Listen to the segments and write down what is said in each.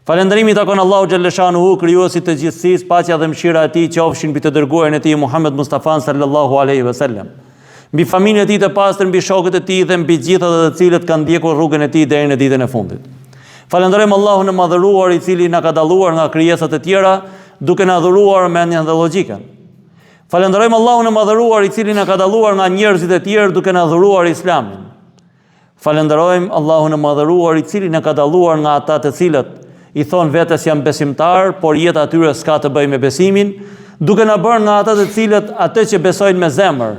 Falënderimi takon Allahu xhaleshanuhu, krijuesit të gjithësisë, paqja dhe mëshira e tij qofshin mbi të dërguarin e tij Muhammed Mustafa sallallahu alaihi wasallam, mbi familjen e tij të pastër, mbi shokët e tij dhe mbi gjithë ata të cilët kanë ndjekur rrugën e tij deri në ditën e fundit. Falenderojmë Allahun e madhëruar, i cili na ka dalluar nga krijesat e tjera, duke na dhuruar mendjen dhe logjikën. Falenderojmë Allahun e madhëruar, i cili na ka dalluar nga njerëzit e tjerë, duke na dhuruar Islamin. Falenderojmë Allahun e madhëruar, i cili na ka dalluar nga ata të cilët i thonë vetes jam besimtar, por jeta atyre s'ka të bëjë me besimin, duke na bërë nga ata të cilët atë që besojnë me zemër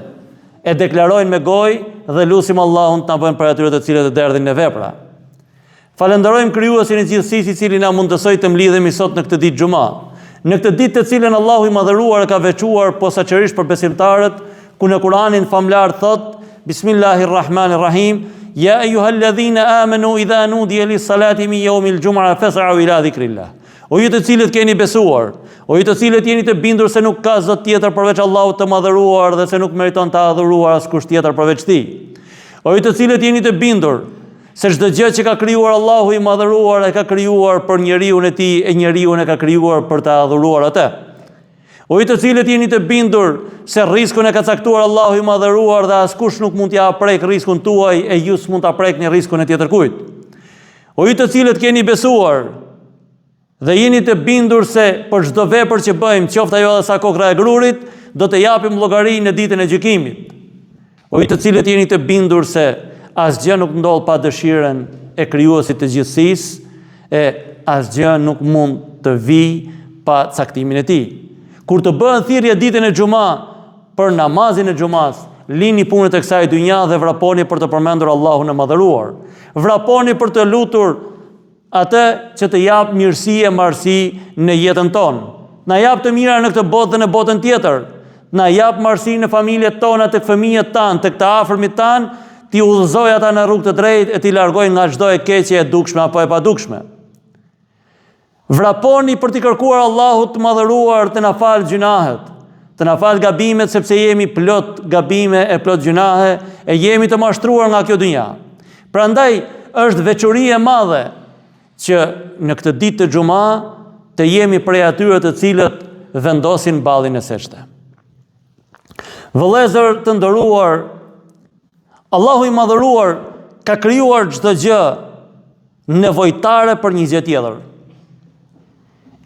e deklarojnë me gojë dhe lutim Allahun të na bëjnë për atyre të cilët e derdhin në vepra. Falenderojmë krijuesin e gjithësisë, i cili na mundësoi të mlidhemi sot në këtë ditë xuma, në këtë ditë të cilën Allahu i madhëruar e ka veçuar posaçërisht për besimtarët, ku në Kur'anin famlar thot: Bismillahirrahmanirrahim, ya ayyuhalladhina amanu idha nudiya lis-salati min yawmil jum'a fas'au ila dhikrillah. O ju të cilët keni besuar, o ju të cilët jeni të bindur se nuk ka zot tjetër përveç Allahut të madhëruar dhe se nuk meriton të adhuruar askush tjetër përveç tij. O ju të cilët jeni të bindur se çdo gjë që ka krijuar Allahu i madhëruar e ka krijuar për njeriu e tij, e njeriu e ka krijuar për të adhuruar atë. O ju të cilët jeni të bindur se rrezikun e ka caktuar Allahu i madhëruar dhe askush nuk mund t'ia prek rrezikun tuaj e ju s'mund ta prekni rrezikun e tjetër kujt. O ju të cilët keni besuar dhe jeni të bindur se për çdo vepër që bëjmë, qoftë ajo edhe sa kokra e grurit, do të japim llogari në ditën e gjykimit. O ju të cilët jeni të bindur se asgjë nuk ndodh pa dëshirën e krijuesit të gjithësisë, e asgjë nuk mund të vijë pa caktimin e tij. Kur të bëhen thirrje ditën e xuma për namazin e xumas, lini punët e kësaj dynja dhe vraponi për të përmendur Allahun e madhëruar. Vraponi për të lutur atë që të jap mirësi e marësi në jetën tonë. Na jap të mira në këtë botë dhe në botën tjetër. Na jap marësi në familjet tona, tek fëmijët tanë, tek të afërmit tanë, ti udhëzoj ata në rrugë të drejtë e ti largoj nga çdo e keqe e dukshme apo e padukshme. Vraponi për t'i kërkuar Allahut të madhëruar të na falë gjunahet, të na falë gabimet, sepse jemi plot gabime e plot gjunahe e jemi të mashtruar nga kjo dynja. Prandaj është veçori e madhe që në këtë ditë të xuma të jemi prej atyre të cilët vendosin ballin e seçte. Vëllezër të nderuar, Allahu i madhëruar ka krijuar çdo gjë nevojtare për një gjë tjetër.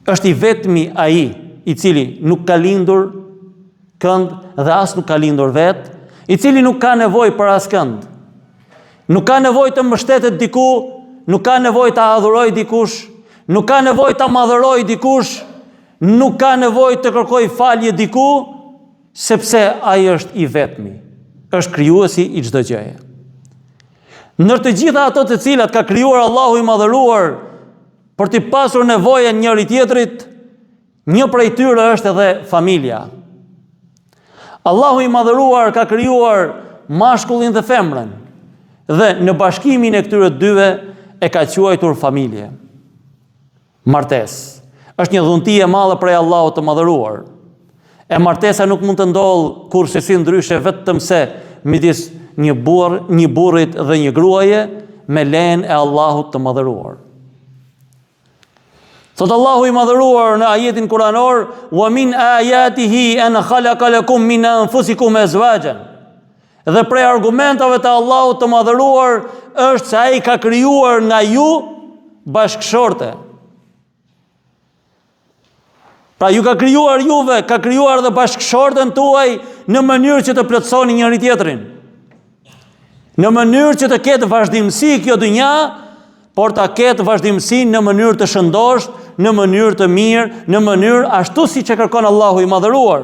Është i vetmi ai i cili nuk ka lindur kënd dhe as nuk ka lindur vet, i cili nuk ka nevojë për askënd. Nuk ka nevojë të mbështetet diku, nuk ka nevojë të adhuroj dikush, nuk ka nevojë të madhëroj dikush, nuk ka nevojë të kërkoj falje diku, sepse ai është i vetmi. Është krijuesi i çdo gjëje. Ndër të gjitha ato të cilat ka krijuar Allahu i madhëruar për t'i pasur nevojën njëri tjetrit, një prej tyre është edhe familja. Allahu i madhëruar ka krijuar mashkullin dhe femrën dhe në bashkimin e këtyre dyve e ka quajtur familje. Martesë është një dhunti e madhe prej Allahut të madhëruar. E martesa nuk mund të ndodhë kurse si ndryshe vetëm se midis një burrit dhe një gruaje me lejen e Allahut të madhëruar. Thot Allahu i madhëruar në ajetin kuranor: "Wa min ayatihi an khalaqa lakum min anfusikum azwajan." Dhe prej argumentave të Allahut të madhëruar është se ai ka krijuar nga ju bashkëshorte. Pra ju ka krijuar juve, ka krijuar dhe bashkëshorten tuaj në mënyrë që të plotësoni njëri tjetrin. Në mënyrë që të ketë vazhdimsi kjo dynja, por ta ketë vazhdimsi në mënyrë të shëndosh, në mënyrë të mirë, në mënyrë ashtu si që kërkon Allahu i madhëruar.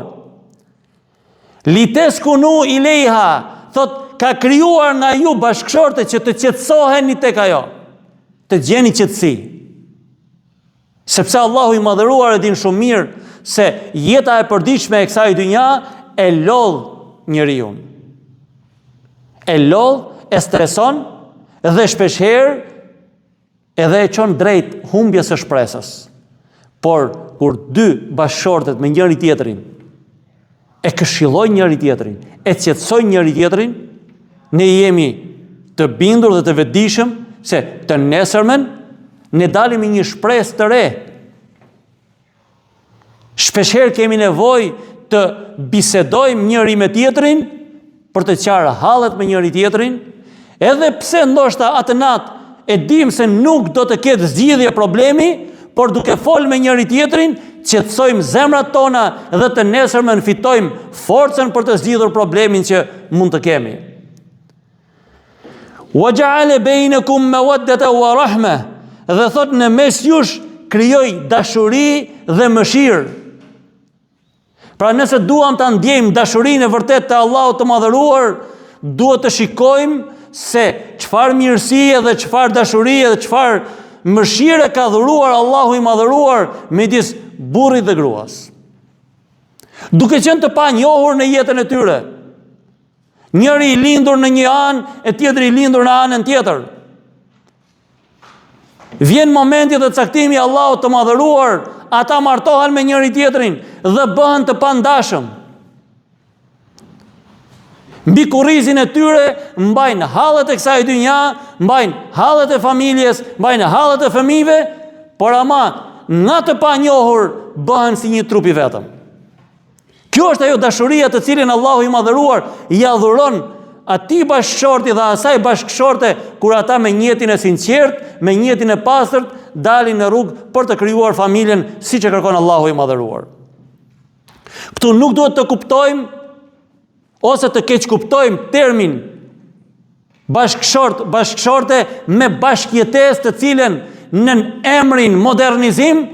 Liteskunu ileha, thot ka krijuar nga ju bashkëshorte që të qetësoheni tek ajo, të gjeni qetësi. Sepse Allahu i madhëruar e din shumë mirë se jeta e përditshme e kësaj dynja e lodh njeriu. E lodh, e streson dhe shpeshherë edhe e çon drejt humbjes së shpresës. Por kur dy bashkëshortet me njëri tjetrin e këshillojnë njëri tjetrin, e qetësojnë njëri tjetrin, ne jemi të bindur dhe të vetëdijshëm se të nesërmen ne dalim me një shpresë të re. Shpeshherë kemi nevojë të bisedojmë njëri me tjetrin për të qarë hallet me njëri tjetrin, edhe pse ndoshta atë natë e dim se nuk do të ketë zgjidhje problemi, por duke folë me njëri tjetrin, qetësojmë zemrat tona dhe të nesërmen fitojmë forcën për të zgjidhur problemin që mund të kemi. Wa ja'ala bainakum mawaddata wa rahma, dhe thot në mes jush krijoi dashuri dhe mëshirë. Pra nëse duam ta ndjejmë dashurinë e vërtetë të Allahut të Madhëruar, duhet të shikojmë se çfarë mirësie dhe çfarë dashurie dhe çfarë mëshire ka dhuruar Allahu i Madhëruar midis burrit dhe gruas. Duke qenë të panjohur në jetën e tyre. Njëri i lindur në një anë, e tjetri i lindur në anën tjetër. Vjen momenti dhe caktimi Allahut të Madhëruar, ata martohen me njëri tjetrin dhe bëhen të pandashëm. Mbi kurrizin e tyre mbajnë hallet e kësaj dynja, mbajnë hallet e familjes, mbajnë hallet e fëmijëve, por ama nga të panjohur bëhen si një trup i vetëm. Kjo është ajo dashuria të cilën Allahu i Madhëruar ja dhuron atij bashkëshorti dhe asaj bashkëshorte kur ata me njetin e sinqert, me njetin e pastërt dalin në rrugë për të krijuar familjen siç e kërkon Allahu i Madhëruar. Këtu nuk duhet të kuptojmë ose të keq kuptojmë termin bashkëshorte me bashkëjetesë të cilën në emrin modernizim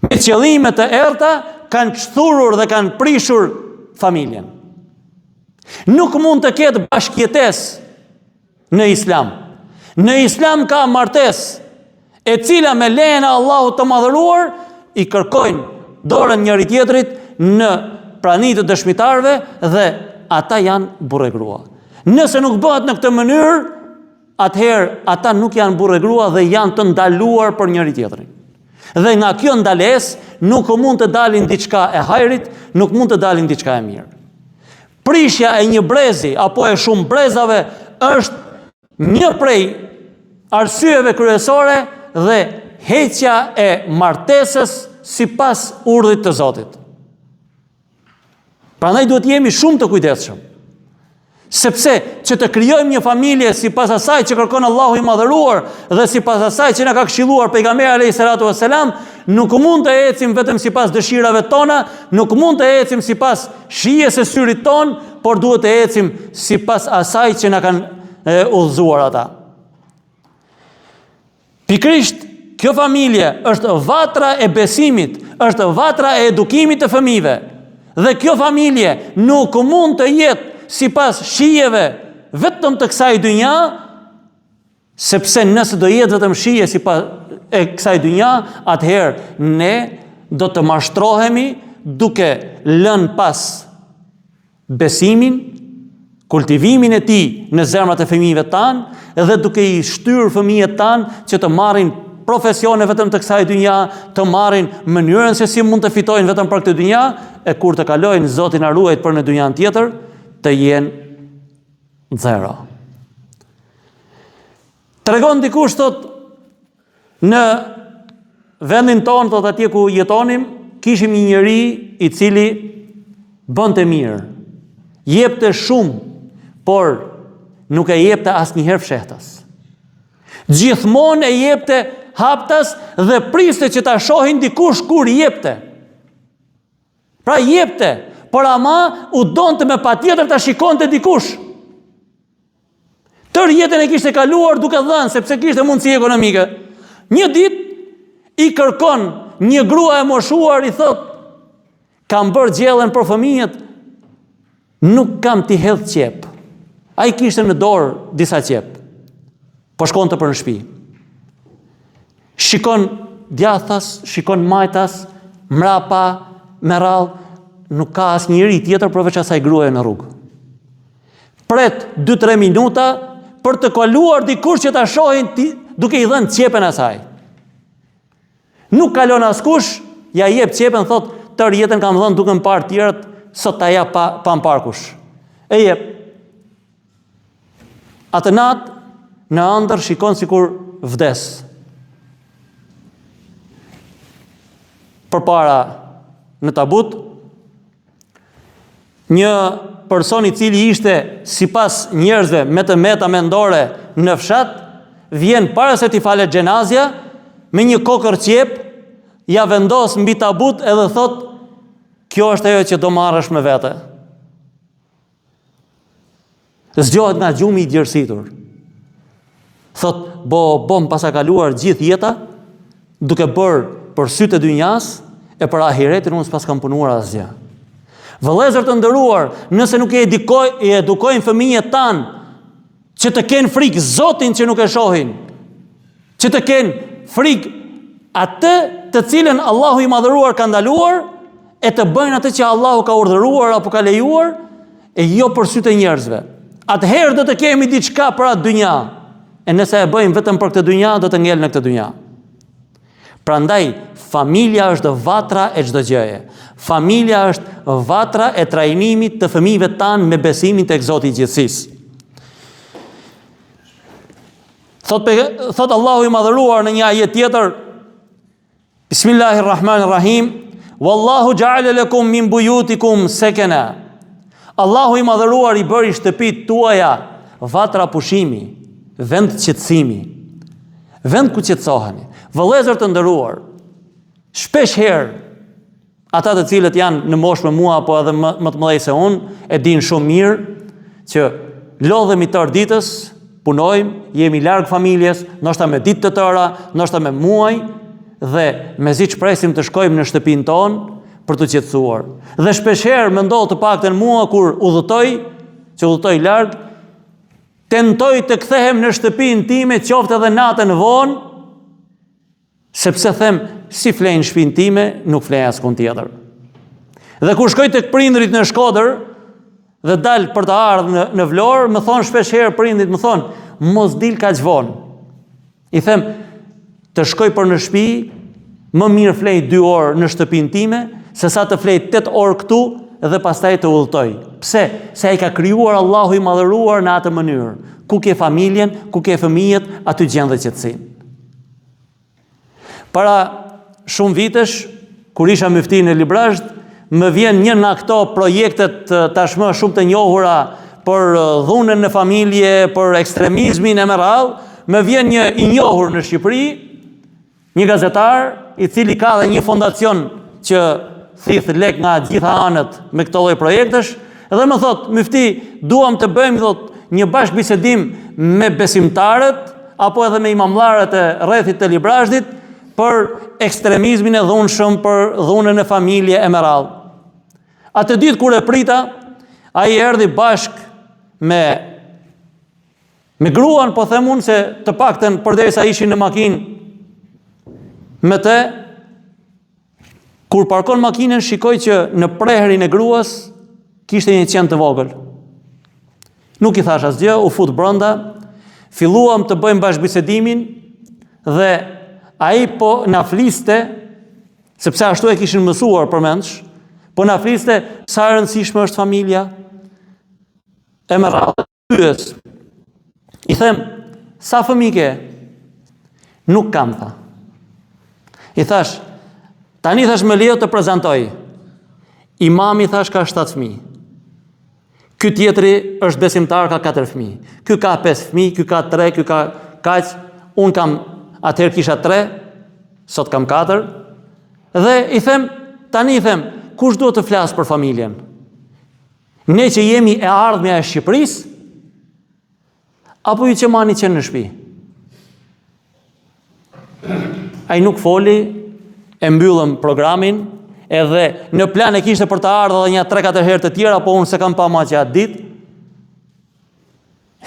me qëllime të errta kanë çthurur dhe kanë prishur familjen. Nuk mund të ketë bashkëjetesë në Islam. Në Islam ka martesë e cila me lejen e Allahut të Madhëruar i kërkojnë dorën njëri tjetrit në praninë të dëshmitarëve dhe ata janë burrë e grua. Nëse nuk bëhet në këtë mënyrë, atëherë ata nuk janë burrë e grua dhe janë të ndaluar për njëri tjetrin. Dhe nga kjo ndalesë nuk mund të dalin diçka e hajrit, nuk mund të dalin diçka e mirë. Prishja e një brezi apo e shumë brezave është një prej arsyeve kryesore dhe heqja e martesës sipas urdhit të Zotit. Prandaj duhet jemi shumë të kujdesshëm. Sepse që të krijojmë një familje sipas asaj që kërkon Allahu i Madhëruar dhe sipas asaj që na ka këshilluar pejgamberi alayhis salatu wassalam, nuk mund të ecim vetëm sipas dëshirave tona, nuk mund të ecim sipas shijes së syrit ton, por duhet të ecim sipas asaj që na kanë udhëzuar ata. Pikërisht, kjo familje është vatra e besimit, është vatra e edukimit të fëmijëve. Dhe kjo familje nuk mund të jetë sipas shijeve vetëm të kësaj dynja, sepse nëse do jetë vetëm shije sipas e kësaj dynja, atëherë ne do të mashtrohemi duke lënë pas besimin, kultivimin e tij në zemrat e fëmijëve tanë dhe duke i shtyrë fëmijët tanë që të marrin profesione vetëm të kësaj dynja, të marrin mënyrën se si mund të fitojnë vetëm për këtë dynja, e kur të kalojnë Zoti na ruajt për në dynjan tjetër, të jenë zero. Tregon dikush thot në vendin tonë, thot atje ku jetonim, kishim një njeri i cili bënte mirë, jepte shumë, por nuk e jepte asnjëherë fshehtas. Gjithmonë e jepte haptas dhe priste që ta shohin dikush kur jepte. Pra jepte, por ama u donte me patjetër ta shikonte dikush. Tërë jetën e kishte kaluar duke dhënë, sepse kishte mundësi ekonomike. Një ditë i kërkon një grua e moshuar, i thot: "Kam bërë gjellën për fëmijët, nuk kam t'i hedh qep." Ai kishte në dorë disa qep, po shkonte për në shtëpi. Shikon djathtas, shikon majtas, mrapa, me radhë, nuk ka asë njëri tjetër përveç asaj gruaje në rrugë. Pret 2-3 minuta për të kaluar dikush që ta shohin duke i dhënë qepen asaj. Nuk kalon askush, ja jep qepen, thot: "Tërë jetën kam dhënë duke më parë tjerët, sot ta jap pa më parë kush." E jep. Atë natë në ëndër shikon sikur vdes. Përpara në tabut, një person i cili ishte sipas njerëzve me të meta mendore në fshat, vjen para se t'i falet xhenazja me një kokër qep, ja vendos mbi tabut edhe thot, kjo është ajo që do marrësh me vete. Zgjohet nga gjumi i gjersitur. Thot, më pasa kaluar gjithë jeta, duke bërë për sytë e dynjas, e për ahiretin unë s'pas kam punuar asgjë. Vëllezër të nderuar, nëse nuk e edukojnë fëmijët tanë, që të kenë frikë Zotin që nuk e shohin, që të kenë frikë atë të cilën Allahu i madhëruar ka ndaluar, e të bëjnë atë që Allahu ka urdhëruar apo ka lejuar, e jo për sytë e njerëzve. Atëherë do të kemi diçka për atë dynja, e nëse e bëjmë vetëm për këtë dynja, do të ngel në këtë dynja. Prandaj, familja është vatra e çdo gjëje. Familja është vatra e trajnimit të fëmijëve tanë me besimin tek Zoti i gjithësisë. Thot Allahu i madhëruar në një ajet tjetër, Bismillahirrahmanirrahim, Wallahu ja'ala lakum min buyutikum sakana. Allahu i madhëruar i bëri shtëpitë tuaja vatra pushimi, vend qetësimi, vend ku qetësoheni. Vëllezër të nderuar, shpesh herë ata të cilët janë në moshë me mua apo edhe më të mëdhej se unë, e dinë shumë mirë që lodhemi tërë ditës, punojmë, jemi larg familjes, ndoshta me ditë të tëra, ndoshta me muaj, dhe mezi shpresim të shkojmë në shtëpinë tonë për të qetësuar. Dhe shpesh herë më ndodh të paktën mua kur udhëtoj larg, tentoj të kthehem në shtëpinë time, qoftë edhe natën vonë, sepse them, si flejnë shtëpinë time, nuk flej askund tjetër. Dhe kur shkoj tek prindrit në Shkodër dhe dal për të ardhur në Vlorë, më thon shpesh herë prindrit, më thon, mos dil kaq vonë. I them, të shkoj për në shtëpi, më mirë flej 2 orë në shtëpinë time, se sa të flej 8 orë këtu dhe pastaj të udhëtoj. Pse? Se ai ka krijuar Allahu i madhëruar në atë mënyrë. Ku ke familjen, ku ke fëmijët, aty gjen dhe qetësinë. Para shumë vitesh, kur isha mufti në Librazh, më vjen një nga këto projektet tashmë shumë të njohura për dhunën në familje, për ekstremizmin e merrall, më vjen një i njohur në Shqipëri, një gazetar, i cili ka dhe një fondacion që thith lek nga gjitha anët me këto lloj projektesh, dhe më thot, mufti, duam të bëjmë një bashkëbisedim me besimtarët apo edhe me imamllarët e rrethit të Librazhit për ekstremizmin e dhunshëm, për dhunën e familje e merrall. Atë ditë kur e prita, ai erdhi bashk me gruan, po them unë se të paktën përderisa ishin në makinë me të, kur parkon makinën, shikoj që në preherin e gruas kishte një qen të vogël. Nuk i thash asgjë, u fut brenda, filluam të bëjmë bashkëbisedimin dhe ai po na fliste, sepse ashtu e kishin mësuar përmendsh, po na fliste sa e rëndësishme është familja e merrall. Pyes. I them, sa fëmijë ke? Nuk kam, tha. I thash, tani thash më lejo të prezantoj. Imami thash ka 7 fëmijë. Ky tjetri është besimtar, ka 4 fëmijë. Ky ka 5 fëmijë, ky ka 3, ky ka kaq, un kam, atëherë kisha 3, sot kam 4. Dhe i them, tani i them, kush duhet të flas për familjen? Ne që jemi e ardhmja e Shqipërisë, apo ju që mani qenë në shtëpi? Ai nuk foli, e mbyllëm programin, edhe në plan e kishte për të ardhur edhe një 3-4 herë të tjera, po unë se kam pa më atë ditë.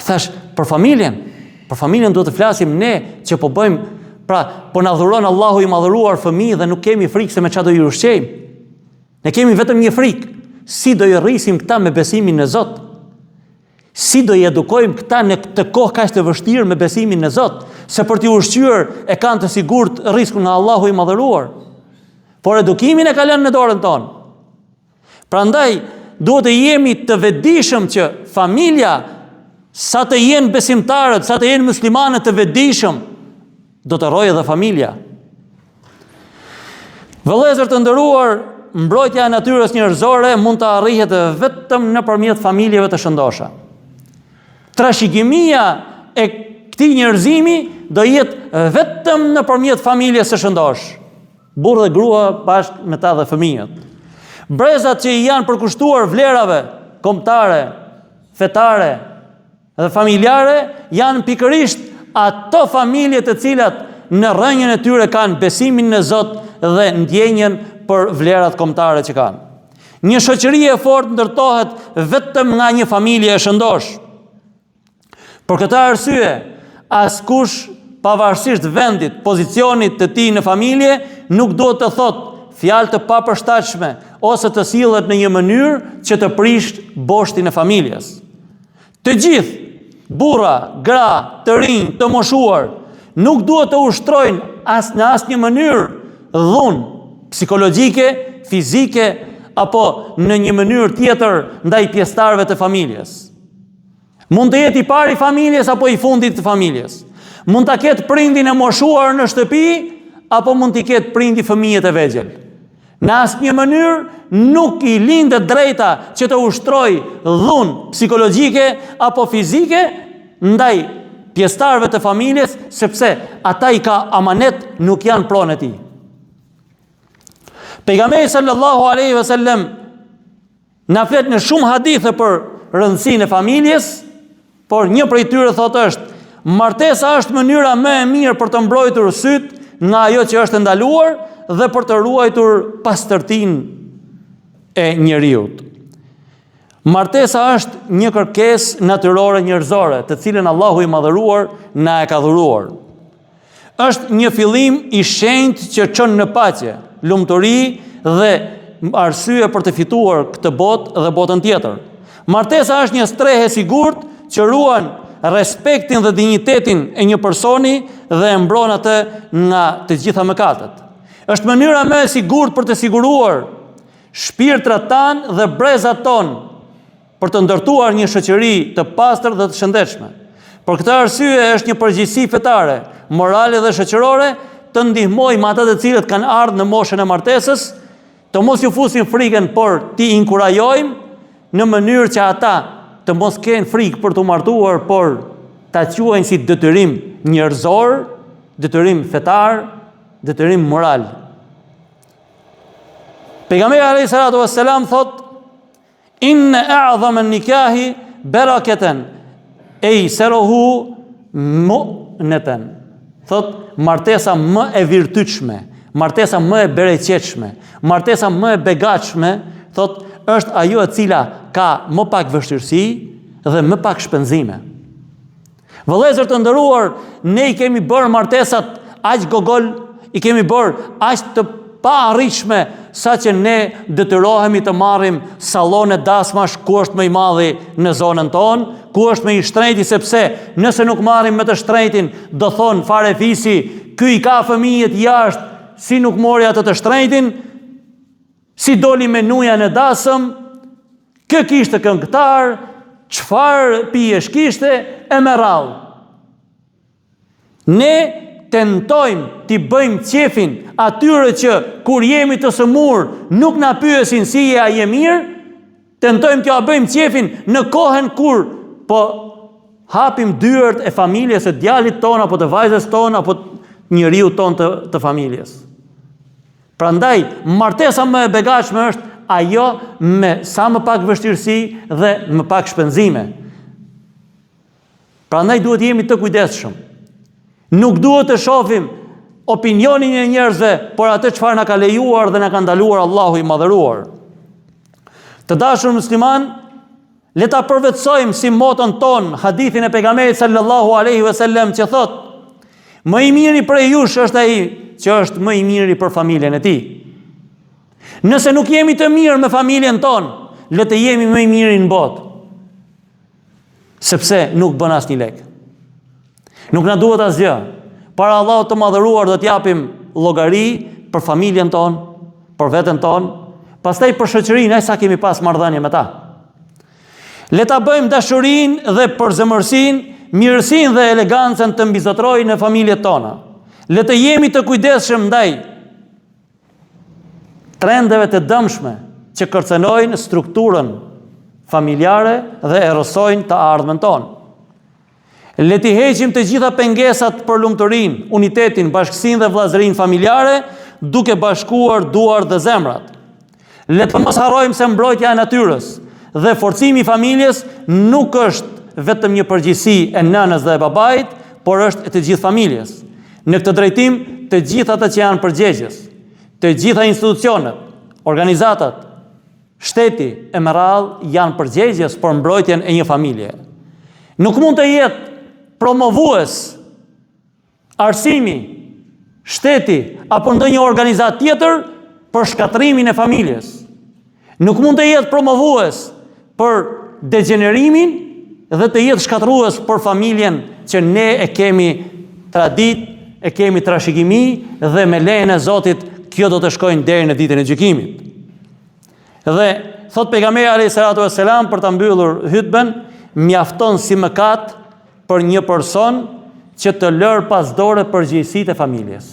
Thash, për familjen duhet të flasim ne që po bëjmë, pra, po na dhuron Allahu i madhëruar fëmijë dhe nuk kemi frikë se me çfarë do i ushqejmë. Ne kemi vetëm një frikë, si do i rrisim këta me besimin në Zot. Si do i edukojmë këta në këtë kohë kaq të vështirë me besimin në Zot, se për t'i ushqyer e kanë të sigurt rrezikun nga Allahu i madhëruar. Por edukimin e ka lënë në dorën tonë. Prandaj duhet të jemi të vetëdijshëm që familja, sa të jenë besimtarët, sa të jenë muslimanët të vetëdijshëm, do të rrojë edhe familja. Vëllezër të nderuar, mbrojtja e natyrës njerëzore mund të arrihet vetëm nëpërmjet familjeve të shëndosha. Trashëgimia e këtij njerëzimi do jetë vetëm nëpërmjet familjes së shëndosh. Burrë dhe grua bashkë me ta dhe fëmijët. Brezat që i janë përkushtuar vlerave kombëtare, fetare dhe familjare janë pikërisht ato familje të cilat në rrënjën e tyre kanë besimin në Zot dhe ndjenjen për vlerat kombëtare që kanë. Një shoqëri e fortë ndërtohet vetëm nga një familje e shëndosh. Për këtë arsye, askush pavarësisht vendit, pozicionit të tij në familje, nuk duhet të thotë fjalë të papërshtatshme ose të sillet në një mënyrë që të prish boshtin e familjes. Të gjithë, burra, gra, të rinj, të moshuar, nuk duhet të ushtrojnë në asnjë mënyrë dhunë psikologjike, fizike apo në një mënyrë tjetër ndaj pjesëtarëve të familjes. Mund të jetë i pari i familjes apo i fundit të familjes. Mund ta ketë prindin e moshuar në shtëpi apo mund t'i ketë prindi fëmijët e vegjël. Në asnjë mënyrë nuk i lindet drejta që të ushtrojë dhunë psikologjike apo fizike ndaj pjesëtarëve të familjes, sepse ata i ka amanet, nuk janë pronë e tij. Pejgamberi sallallahu alaihi wasallam na flet në shumë hadithe për rëndësinë e familjes, por një prej tyre thotë është martesa është mënyra më e mirë për të mbrojtur syt nga ajo që është ndaluar dhe për të ruajtur pastërtinë e njeriut. Martesa është një kërkesë natyrore njerëzore, të cilën Allahu i madhëruar na e ka dhuruar. Është një fillim i shenjtë që çon në paqe, lumturi dhe arsye për të fituar këtë botë dhe botën tjetër. Martesa është një strehë e sigurt që ruan respektin dhe dinjitetin e një personi dhe e mbron atë nga të gjitha mëkatet. Është mënyra më e sigurt për të siguruar shpirtrat tanë dhe brezat tonë për të ndërtuar një shoqëri të pastër dhe të shëndetshme. Për këtë arsye është një përgjegjësi fetare, morale dhe shoqërore të ndihmojmë ata të cilët kanë ardhur në moshën e martesës, të mos ju fusin frikën, por ti inkurajojmë në mënyrë që ata të mos kenë frikë për të martuar, por ta quajnë si detyrim njerëzor, detyrim fetar, detyrim moral. Pejgamberi alayhi salatu wassalam thot: "Inna a'zama an-nikahi barakatan aysaruhu mu'natan." Thot martesa më e virtytshme, martesa më e bereqetshme, martesa më e begatshme, thot është ajo e cila ka më pak vështirësi dhe më pak shpenzime. Vëllezër të nderuar, ne i kemi bërë martesat aq gogol, i kemi bërë aq të pa arritshme, sa që ne detyrohemi të marrim sallone dasmash ku është më i madhi në zonën tonë, ku është më i shtrenjti, sepse nëse nuk marrim me të shtrenjtin, do thonë fare fisi, ky i ka fëmijët jashtë, si nuk mori atë të shtrenjtin, si doli menuja në dasëm, kë kishte këngëtar, çfarë pijesh kishte, e me radhë. Ne tentojmë t'i bëjmë qefin atyre që kur jemi të sëmur nuk na pyesin si je, a je mirë, tentojmë t'ja bëjmë qefin në kohën kur po hapim dyert e familjes së djalit ton apo të vajzës ton apo njeriu ton të familjes. Prandaj martesa më e begatshme është ajo me sa më pak vështirësi dhe më pak shpenzime. Prandaj duhet jemi të kujdesshëm. Nuk duhet të shohim opinionin e njerëzve, por atë çfarë na ka lejuar dhe na ka ndaluar Allahu i madhëruar. Të dashur musliman, le ta përvetsojmë si moton ton hadithin e pejgamberit sallallahu alaihi wasallam që thot: "Më i miri prej jush është ai që është më i miri për familjen e tij." Nëse nuk jemi të mirë me familjen ton, le të jemi më i miri në botë. Sepse nuk bën asnjë lek. Nuk na duhet asgjë. Para Allahut të madhëruar do t'japim llogari për familjen ton, për veten ton, pastaj për shoqërinë sa kemi pas marrëdhënie me ta. Le ta bëjmë dashurinë dhe përzemërsinë, mirësinë dhe elegancën të mbizotrojë në familjet tona. Le të jemi të kujdesshëm ndaj trendeve të dëmshme që kërcenojnë strukturën familjare dhe errësojnë të ardhmen tonë. Le të heqim të gjitha pengesat për lumturinë, unitetin, bashkësinë dhe vllazërinë familjare, duke bashkuar duart dhe zemrat. Le të mos harrojmë se mbrojtja e natyrës dhe forcimi i familjes nuk është vetëm një përgjegjësi e nënës dhe e babait, por është e të gjithë familjes. Në këtë drejtim, të gjithë ata që janë përgjegjës, të gjitha institucionet, organizatat, shteti e me radhë janë përgjegjës për mbrojtjen e një familje. Nuk mund të jetë promovues arsimi, shteti apo ndonjë organizat tjetër për shkatrimin e familjes. Nuk mund të jetë promovues për degenerimin dhe të jetë shkatrues për familjen që ne e kemi tradit, e kemi trashëgimi dhe me lejen e Zotit kjo do të shkojnë deri në ditën e gjykimit. Dhe thot pejgamberi alayhi salatu vesselam për ta mbyllur hutben, mjafton si mëkat për një person që të lërë pas dore përgjegjësitë e familjes.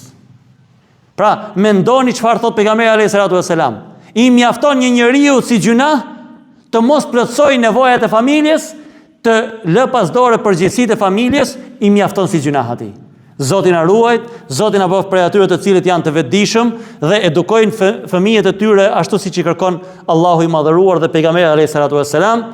Pra, mendoni çfarë thot pejgamberi alayhi salatu vesselam. I mjafton një njeriu si gjuna të mos plotësojë nevojat e familjes, të lë pas dore përgjegjësitë e familjes, i mjafton si gjuna atij. Zoti na ruajt, Zoti na bëf prej atyre të cilët janë të vetëdijshëm dhe edukojnë fëmijët e tyre ashtu siç i kërkon Allahu i madhëruar dhe pejgamberi alayhi salatu vesselam.